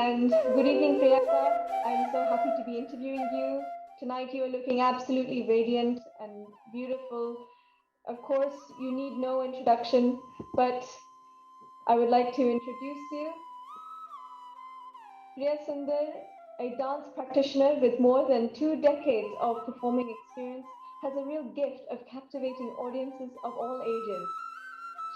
And good evening, Priyanka. I'm so happy to be interviewing you. Tonight, you are looking absolutely radiant and beautiful. Of course, you need no introduction, but I would like to introduce you. Priya Sundar, a dance practitioner with more than 2 decades of performing experience, has a real gift of captivating audiences of all ages.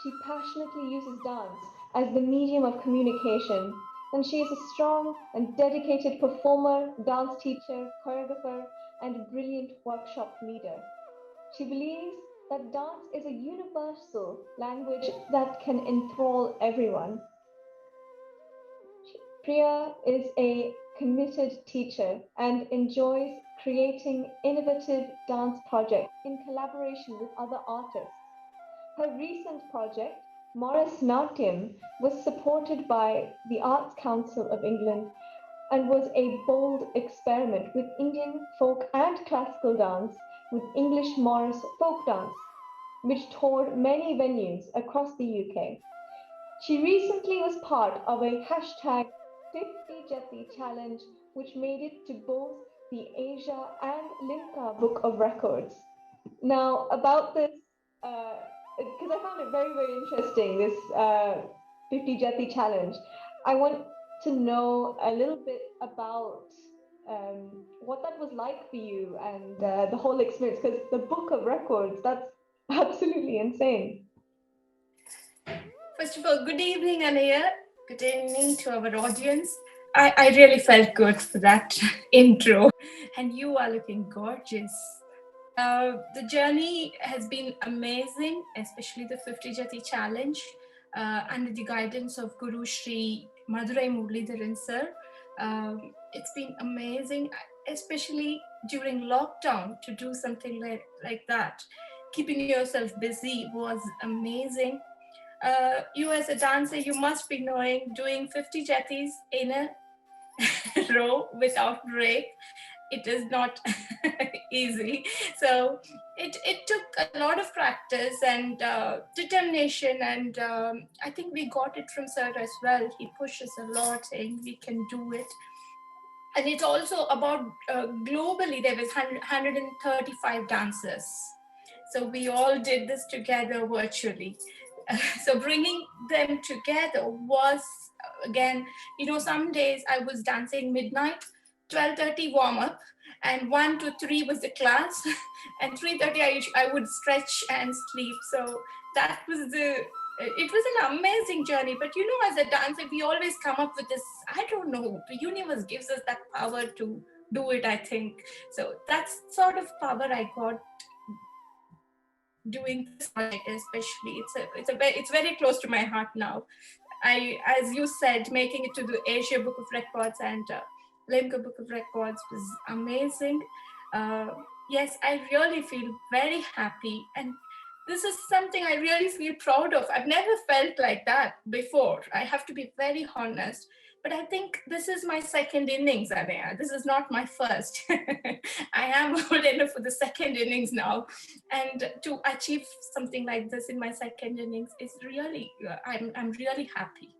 She passionately uses dance as the medium of communication, and she is a strong and dedicated performer, dance teacher, choreographer, and brilliant workshop leader. She believes that dance is a universal language that can enthrall everyone. Priya is a committed teacher and enjoys creating innovative dance projects in collaboration with other artists. Her recent project, Bharatanatyam, was supported by the Arts Council of England and was a bold experiment with Indian folk and classical dance with English Morris folk dance, which toured many venues across the UK. She recently was part of a hashtag 50 Jati challenge, which made it to both the Asia and Limca Book of Records. Now, about this, because I found it very, very interesting, this 50 Jati challenge, I want to know a little bit about what that was like for you and the whole experience, because the Book of Records, that's absolutely insane. First of all, good evening, Anaya. Good evening to our audience. I really felt good for that intro, and you are looking gorgeous. The journey has been amazing, especially the 50 Jati challenge under the guidance of Guru Shri Madurai Muralidharan sir. It's been amazing, especially during lockdown, to do something like that. Keeping yourself busy was amazing. You as a dancer, you must be knowing doing 50 jatis in a row without break. It is not easy. So it took a lot of practice and determination, and I think we got it from sir as well. He pushes a lot saying we can do it. And it's also about globally, there was 135 dancers. So we all did this together virtually. So bringing them together was, again, some days I was dancing midnight, 12:30 warm up, and 1 to 3 was the class, and 3:30 I would stretch and sleep. So that was it was an amazing journey. But as a dancer, we always come up with this, I don't know, the universe gives us that power to do it, I think. So that's sort of power I got doing this project, especially. It's very close to my heart now. As you said, making it to the Asia Book of Records and Limca Book of Records was amazing. Yes, I really feel very happy, and this is something I really feel proud of. I've never felt like that before. I have to be very honest. But I think this is my second innings, Anaya. This is not my first. I am old enough for the second innings now. And to achieve something like this in my second innings is really, I'm really happy.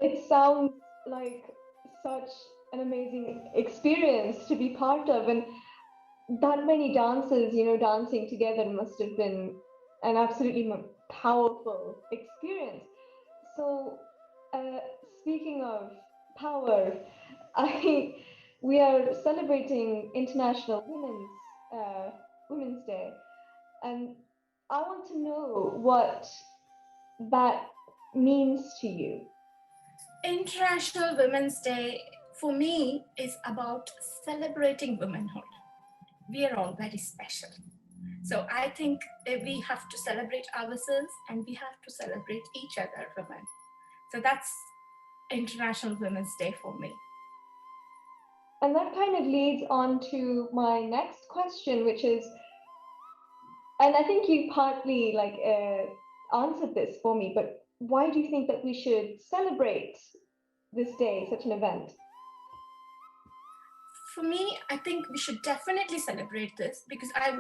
It sounds like such an amazing experience to be part of. And that many dancers, dancing together must have been an absolutely powerful experience. So, speaking of power, I we are celebrating International Women's Day, and I want to know what that means to you. International Women's Day for me is about celebrating womanhood. We are all very special. So I think we have to celebrate ourselves and we have to celebrate each other, women. So that's International Women's Day for me. And that kind of leads on to my next question, which is, and I think you partly answered this for me, but why do you think that we should celebrate this day, such an event? for me, I think we should definitely celebrate this, because I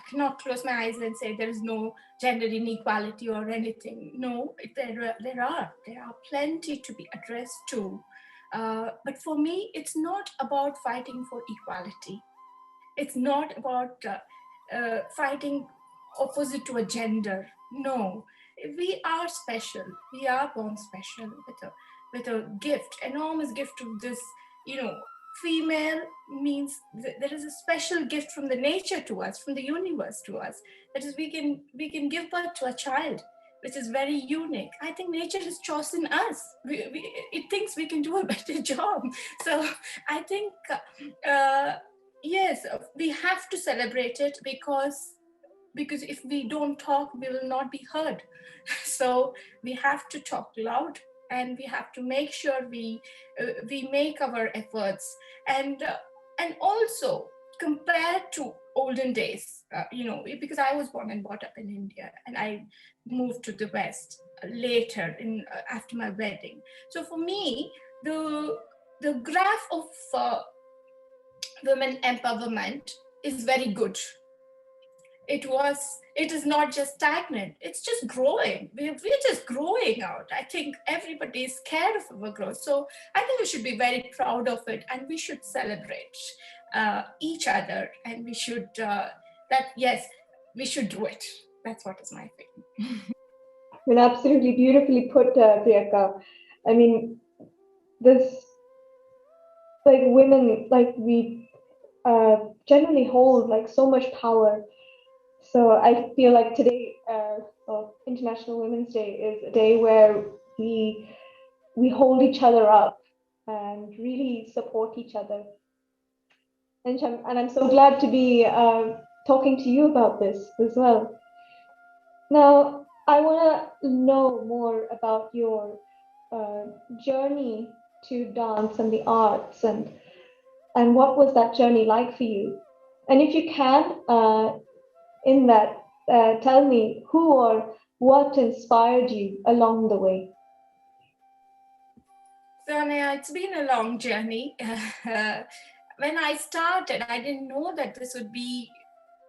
cannot close my eyes and say there is no gender inequality or anything. No, there are plenty to be addressed too. But for me, it's not about fighting for equality. It's not about fighting opposite to a gender. No, we are special. We are born special with a gift, enormous gift of this. You know, female means there is a special gift from the nature to us, from the universe to us. That is, we can give birth to a child, which is very unique. I think nature has chosen us. It thinks we can do a better job. So I think. Yes, we have to celebrate it, because if we don't talk, we will not be heard. So we have to talk loud, and we have to make sure we make our efforts, and also compared to olden days, because I was born and brought up in India, and I moved to the West later in after my wedding. So for me, the graph of women empowerment is very good. It is not just stagnant, it's just growing. We're just growing out. I think everybody is scared of our growth, so I think we should be very proud of it, and we should celebrate each other, and we should that yes, we should do it. That's what is my feeling. I mean, absolutely beautifully put, Priyanka. I mean, this, like, women, like, we generally hold like so much power. So I feel like today, International Women's Day, is a day where we hold each other up and really support each other. And I'm so glad to be talking to you about this as well. Now, I want to know more about your uh, journey to dance and the arts, and what was that journey like for you? And if you can, in that, tell me who or what inspired you along the way. So, Anaya, it's been a long journey. When I started, I didn't know that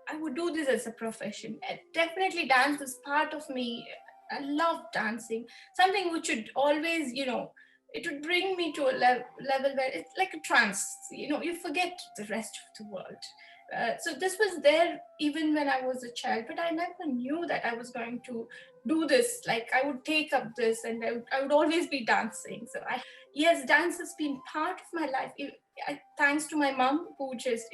I would do this as a profession. Definitely, dance was part of me. I love dancing, something which would always, it would bring me to a level where it's like a trance. You forget the rest of the world. So this was there even when I was a child, but I never knew that I was going to do this. Like, I would take up this, and I would always be dancing. So yes, dance has been part of my life. Thanks to my mom, who just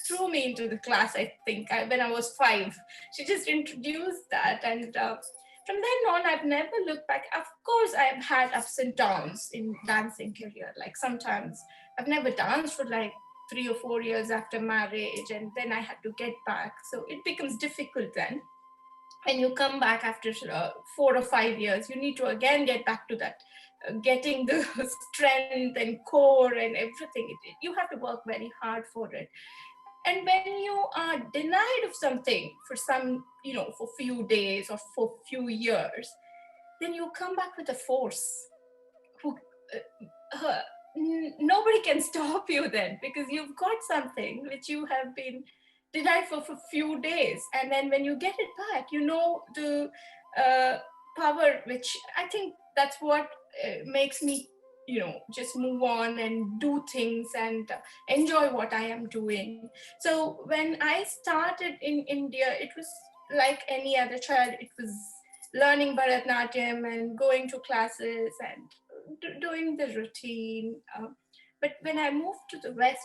threw me into the class. I think when I was 5, she just introduced that, and from then on, I've never looked back. Of course, I've had ups and downs in dancing career. Like, sometimes I've never danced for like 3 or 4 years after marriage, and then I had to get back. So it becomes difficult then. When you come back after 4 or 5 years, you need to again get back to that, getting the strength and core and everything. You have to work very hard for it. And when you are denied of something for for few days or for few years, then you come back with a force. Who Nobody can stop you then, because you've got something which you have been denied for few days, and then when you get it back, the power, which I think that's what makes me just move on and do things and enjoy what I am doing. So when I started in India, it was like any other child. It was learning Bharatanatyam and going to classes and doing the routine. But when I moved to the West,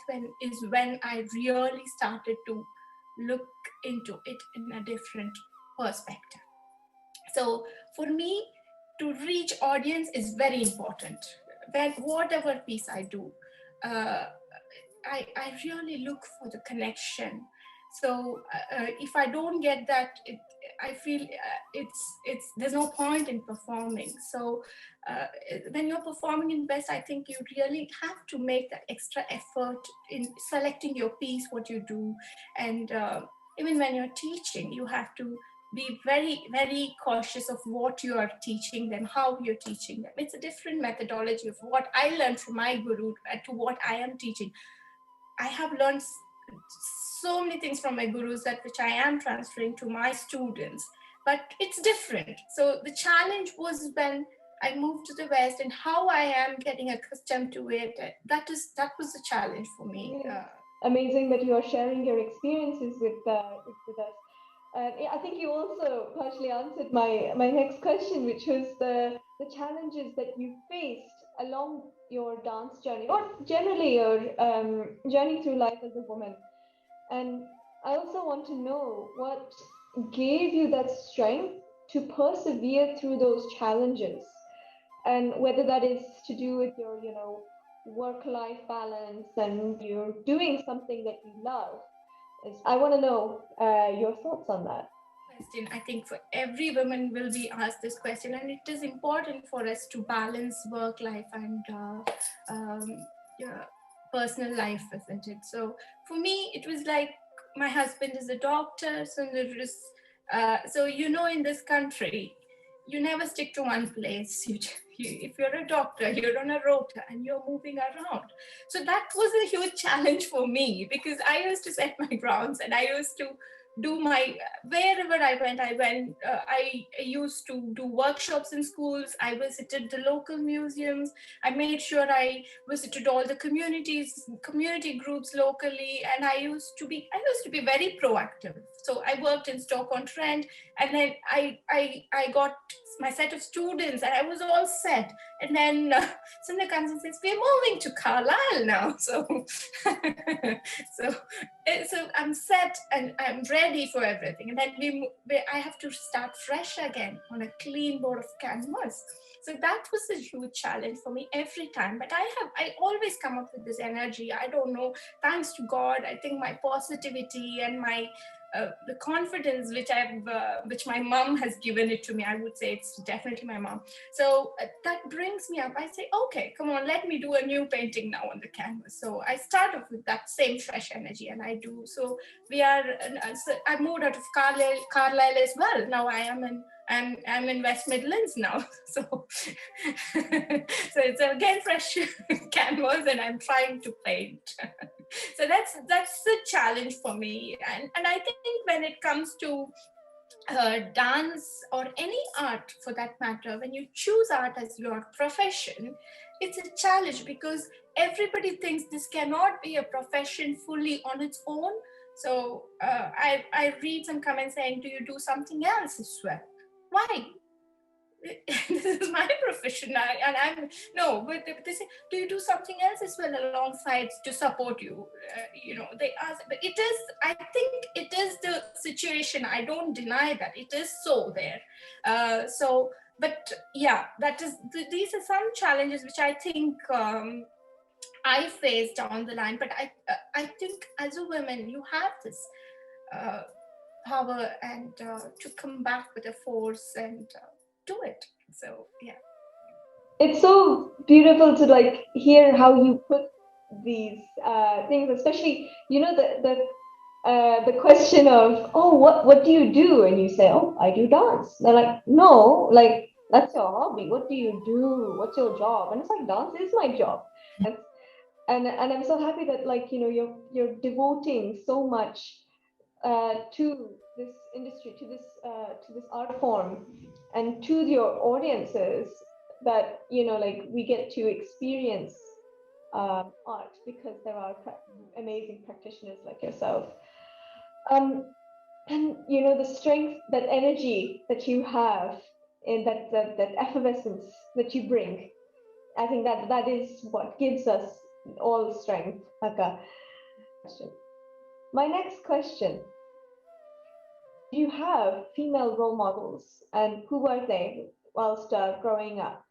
when I really started to look into it in a different perspective. So for me, to reach audience is very important. When whatever piece I do, uh, I really look for the connection. So if I don't get that, I feel it's there's no point in performing. So uh, when you're performing in West, I think you really have to make that extra effort in selecting your piece, what you do, and even when you're teaching, you have to be very, very cautious of what you are teaching them, how you're teaching them. It's a different methodology of what I learned from my guru to what I am teaching. I have learned so many things from my gurus that which I am transferring to my students, but it's different. So the challenge was when I moved to the West and how I am getting accustomed to it. That was the challenge for me. Amazing that you are sharing your experiences with us. I think you also partially answered my next question, which was the challenges that you faced along your dance journey, or generally your journey through life as a woman. And I also want to know what gave you that strength to persevere through those challenges, and whether that is to do with your, work-life balance and you're doing something that you love. I want to know your thoughts on that. Question. I think for every woman will be asked this question, and it is important for us to balance work life and personal life, isn't it? So for me, it was like my husband is a doctor, so there is, in this country, you never stick to one place. If you're a doctor, you're on a rota and you're moving around. So that was a huge challenge for me, because I used to set my grounds and I used to do my, wherever I used to do workshops in schools. I visited the local museums. I made sure I visited all the community groups locally, and I used to be very proactive. So I worked in Stoke-on-Trent, and then I got my set of students and I was all set, and then Sundar comes and says, we're moving to Carlisle now. So so I'm set and I'm ready for everything, and then I have to start fresh again on a clean board of canvas. So that was a huge challenge for me every time. But I always come up with this energy. I don't know, thanks to God, I think my positivity and my the confidence which my mom has given it to me. I would say it's definitely my mom. So that brings me up. I say, okay, come on, let me do a new painting now on the canvas. So I start off with that same fresh energy, and I do. So I moved out of Carlisle as well. Now I'm in West Midlands now. So so it's again fresh canvas, and I'm trying to paint. So that's the challenge for me. And I think when it comes to dance or any art for that matter, when you choose art as your profession, it's a challenge, because everybody thinks this cannot be a profession fully on its own. So I read some comments saying, do you do something else as well? Why? This is my profession, but they say, do you do something else as well alongside to support you? They ask, but I think it is the situation. I don't deny that it is so there. But yeah, these are some challenges which I think I faced down the line. But I think as a woman, you have this power and to come back with a force and do it. So yeah, it's so beautiful to hear how you put these things, especially the question of, oh, what do you do? And you say, oh, I do dance. They're like, no, that's your hobby. What do you do? What's your job? And it's like, dance is my job. And I'm so happy that you're devoting so much to this industry, to this art form, and to your audiences, that we get to experience art because there are amazing practitioners like yourself. And the strength, that energy that you have, in that effervescence that you bring, I think that is what gives us all strength. My next question: do you have female role models, and who were they whilst growing up?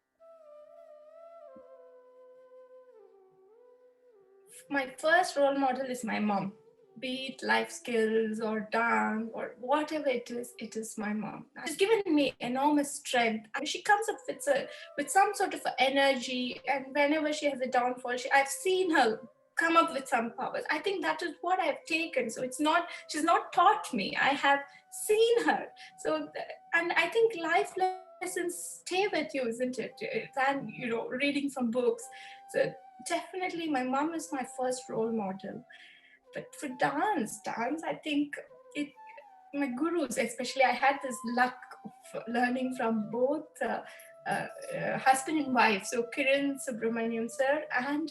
My first role model is my mom. Be it life skills or dance or whatever it is my mom. She's given me enormous strength. She comes up with some sort of energy, and whenever she has a downfall, I've seen her come up with some powers. I think that is what I've taken. So it's not, she's not taught me, I have seen her. So and I think life lessons stay with you, isn't it, than reading from books. So definitely my mom is my first role model. But for dance, I think it, my gurus, especially, I had this luck of learning from both husband and wife. So Kiran Subranmain sir and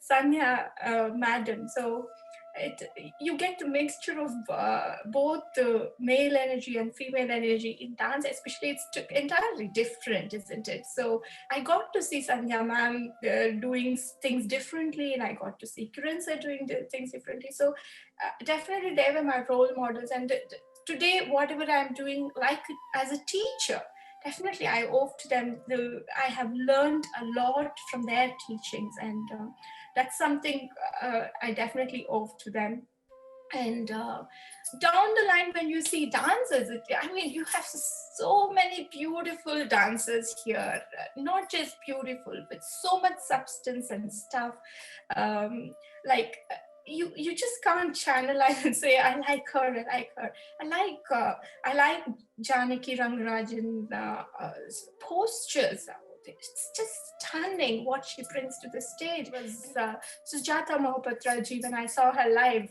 Sanya madam. So it, you get a mixture of both the male energy and female energy in dance, especially it's entirely different, isn't it? So I got to see Sanya ma'am doing things differently, and I got to see Kiran sir doing things differently. So definitely they were my role models. And today, whatever I'm doing, like as a teacher, definitely I owe to them. I have learned a lot from their teachings, and that's something I definitely owe to them. And down the line, when you see dancers, I mean, you have so many beautiful dancers here. Not just beautiful, but so much substance and stuff. Like you just can't channelize and say, I like her, I like her. I like Janaki Rangarajan postures. It's just stunning what she brings to the stage. It was Sujata Mohapatra ji, when I saw her live,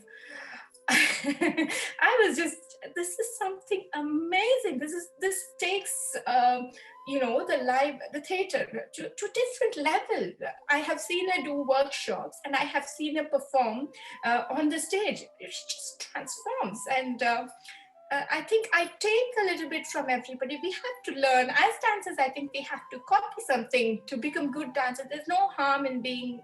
I was just, this is something amazing. This takes the theater to different level. I have seen her do workshops, and I have seen her perform on the stage. It just transforms. And I think I take a little bit from everybody. We have to learn. As dancers, I think we have to copy something to become good dancers. There's no harm in being,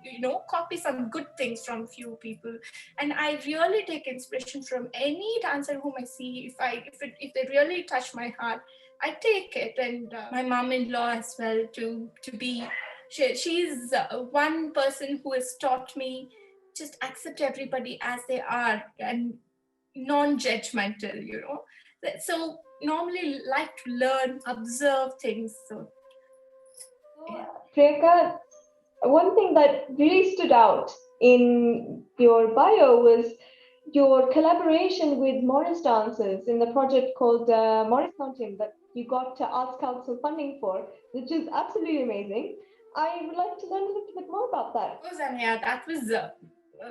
copy some good things from few people. And I really take inspiration from any dancer whom I see. If they really touch my heart, I take it. And my mom-in-law as well, to be, she's one person who has taught me just accept everybody as they are, and non-judgmental, So normally like to learn, observe things. So yeah. Priyanka, one thing that really stood out in your bio was your collaboration with Morris dancers in the project called Bharatanatyam that you got Arts Council funding for, which is absolutely amazing. I would like to learn a little bit more about that. Of course, Anaya, that was a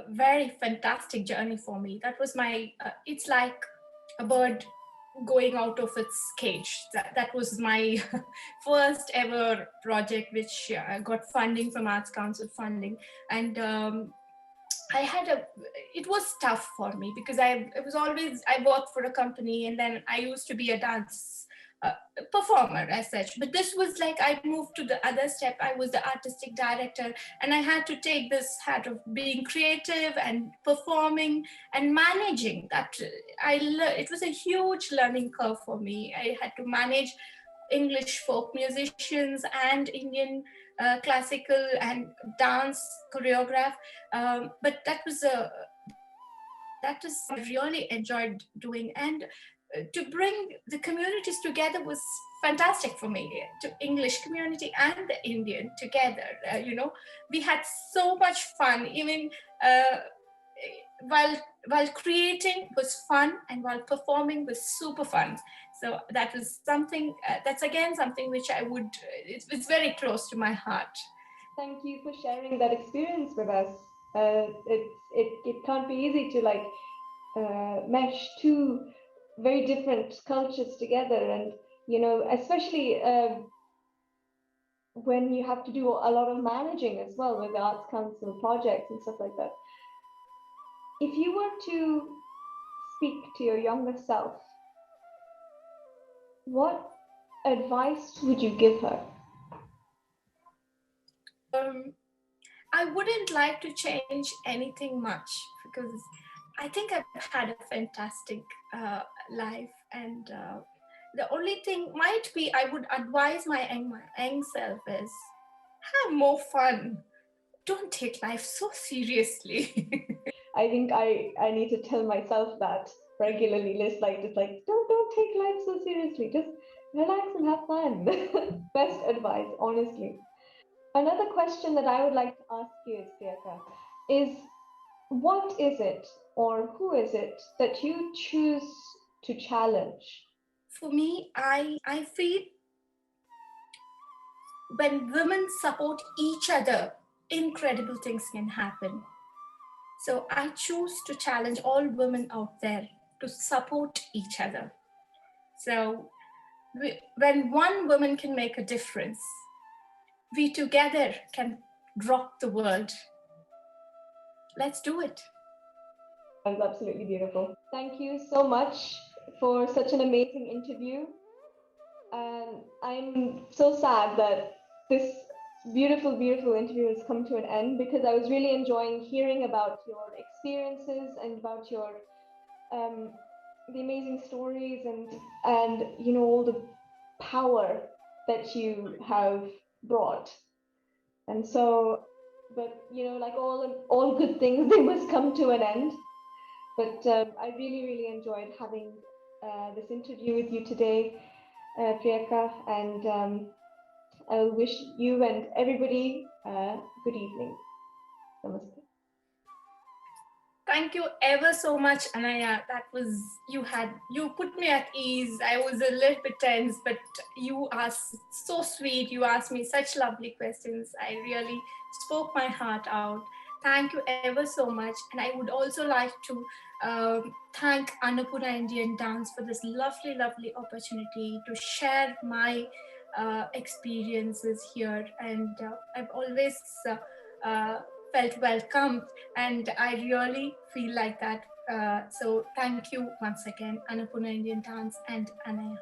very fantastic journey for me. That was my, it's like a bird going out of its cage. That was my first ever project, which got funding from Arts Council funding. And it was tough for me because I worked for a company, and then I used to be a dance performer as such. But this was like, I moved to the other step. I was the artistic director, and I had to take this hat of being creative and performing and managing. It was a huge learning curve for me. I had to manage English folk musicians and Indian classical and dance choreograph. But that was I really enjoyed doing. And to bring the communities together was fantastic for me, to English community and the Indian together. We had so much fun. Even while creating was fun, and while performing was super fun. So that was something, that's again something which it's very close to my heart. Thank you for sharing that experience with us. It can't be easy to mesh two very different cultures together, and especially when you have to do a lot of managing as well with the Arts Council projects and stuff like that. If you were to speak to your younger self, what advice would you give her? I wouldn't like to change anything much, because I think I've had a fantastic life, and the only thing might be I would advise my young self is have more fun. Don't take life so seriously. I think I need to tell myself that regularly. It's like don't take life so seriously. Just relax and have fun. Best advice, honestly. Another question that I would like to ask you is, Priyanka, is what is it or who is it that you choose to challenge? For me, I feel when women support each other, incredible things can happen. So I choose to challenge all women out there to support each other. So when one woman can make a difference, we together can rock the world. Let's do it. That's absolutely beautiful. Thank you so much for such an amazing interview. And I'm so sad that this beautiful, beautiful interview has come to an end, because I was really enjoying hearing about your experiences and about your the amazing stories and all the power that you have brought. And so, but like all good things, they must come to an end. But I really, really enjoyed having this interview with you today, Priyaka, and I wish you and everybody good evening. Namaste. Thank you ever so much, Anaya. That was, you put me at ease. I was a little bit tense, but you are so sweet. You asked me such lovely questions. I really spoke my heart out. Thank you ever so much. And I would also like to thank Annapurna Indian Dance for this lovely, lovely opportunity to share my experiences here. And I've always felt welcome, and I really feel like that. So thank you once again, Annapurna Indian Dance and Anaya.